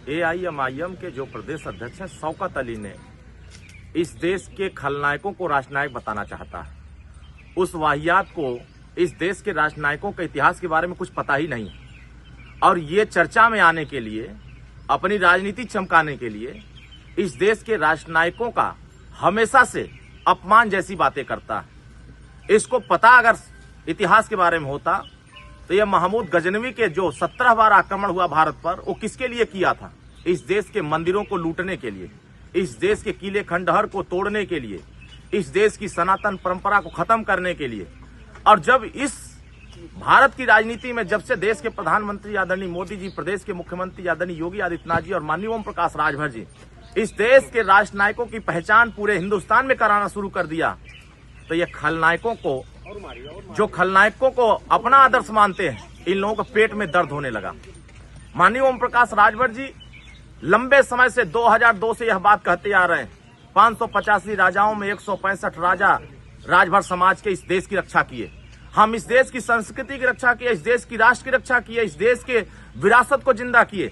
AIMIM के जो प्रदेश अध्यक्ष हैं शौकत अली ने इस देश के खलनायकों को राष्ट्रनायक बताना चाहता है। उस वाहियात को, इस देश के राष्ट्रनायकों के इतिहास के बारे में कुछ पता ही नहीं और ये चर्चा में आने के लिए, अपनी राजनीति चमकाने के लिए इस देश के राष्ट्रनायकों का हमेशा से अपमान जैसी बातें करता है। इसको पता अगर इतिहास के बारे में होता तो यह महमूद गजनवी के जो 17 बार आक्रमण हुआ भारत पर, वो किसके लिए किया था? इस देश के मंदिरों को लूटने के लिए, इस देश के किले खंडहर को तोड़ने के लिए, इस देश की सनातन परंपरा को खत्म करने के लिए। और जब इस भारत की राजनीति में जब से देश के प्रधानमंत्री आदरणीय मोदी जी, प्रदेश के मुख्यमंत्री आदरणीय योगी आदित्यनाथ जी और माननीय ओम प्रकाश राजभर जी इस देश के राष्ट्रनायकों की पहचान पूरे हिंदुस्तान में कराना शुरू कर दिया, तो ये खलनायकों को, जो खलनायकों को अपना आदर्श मानते हैं, इन लोगों के पेट में दर्द होने लगा। माननीय ओम प्रकाश राजभर जी लंबे समय से 2002 से यह बात कहते आ रहे हैं, 585 राजाओं में 165 राजा राजभर समाज के इस देश की रक्षा किए। हम इस देश की संस्कृति की रक्षा किए, इस देश की राष्ट्र की रक्षा किए, इस देश के विरासत को जिंदा किए।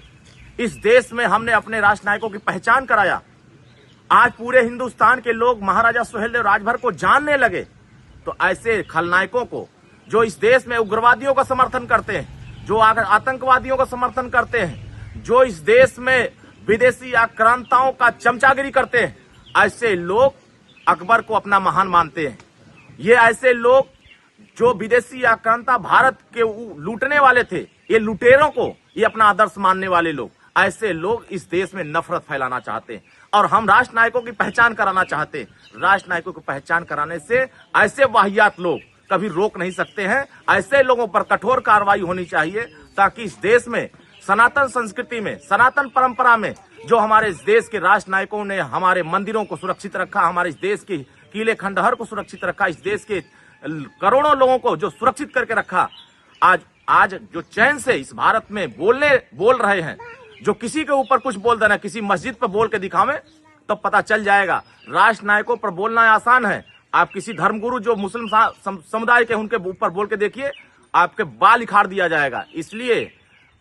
इस देश में हमने अपने राष्ट्रनायकों की पहचान कराया। आज पूरे हिंदुस्तान के लोग महाराजा सुहेलदेव राजभर को जानने लगे। तो ऐसे खलनायकों को, जो इस देश में उग्रवादियों का समर्थन करते हैं, जो आतंकवादियों का समर्थन करते हैं, जो इस देश में विदेशी आक्रांताओं का चमचागिरी करते हैं, ऐसे लोग अकबर को अपना महान मानते हैं। ये ऐसे लोग जो विदेशी आक्रांता भारत के लूटने वाले थे, ये लुटेरों को ये अपना आदर्श मानने वाले लोग, ऐसे लोग इस देश में नफरत फैलाना चाहते हैं और हम राष्ट्रनायकों की पहचान कराना चाहते हैं। राष्ट्रनायकों की पहचान कराने से ऐसे वाहियात लोग कभी रोक नहीं सकते हैं। ऐसे लोगों पर कठोर कार्रवाई होनी चाहिए ताकि इस देश में सनातन संस्कृति में, सनातन परंपरा में, जो हमारे इस देश के राष्ट्रनायकों ने हमारे मंदिरों को सुरक्षित रखा, हमारे इस देश के किले खंडहर को सुरक्षित रखा, इस देश के करोड़ों लोगों को जो सुरक्षित करके रखा, आज जो चैन से इस भारत में बोल रहे हैं, जो किसी के ऊपर कुछ बोल देना, किसी मस्जिद पर बोल के दिखावे तो पता चल जाएगा। राष्ट्रनायकों पर बोलना आसान है, आप किसी धर्मगुरु जो मुस्लिम समुदाय के, उनके ऊपर बोल के देखिए, आपके बाल इखाड़ दिया जाएगा। इसलिए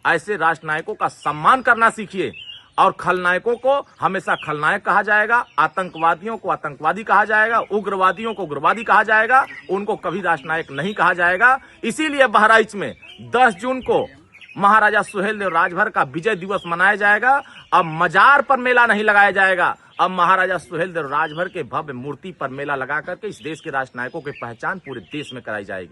ऐसे राष्ट्रनायकों का सम्मान करना सीखिए और खलनायकों को हमेशा खलनायक कहा जाएगा, आतंकवादियों को आतंकवादी कहा जाएगा, उग्रवादियों को उग्रवादी कहा जाएगा, उनको कभी राष्ट्रनायक नहीं कहा जाएगा। इसीलिए बहराइच में 10 जून को महाराजा सुहेलदेव राजभर का विजय दिवस मनाया जाएगा। अब मजार पर मेला नहीं लगाया जाएगा, अब महाराजा सुहेलदेव राजभर के भव्य मूर्ति पर मेला लगा करके इस देश के राष्ट्रनायकों की पहचान पूरे देश में कराई जाएगी।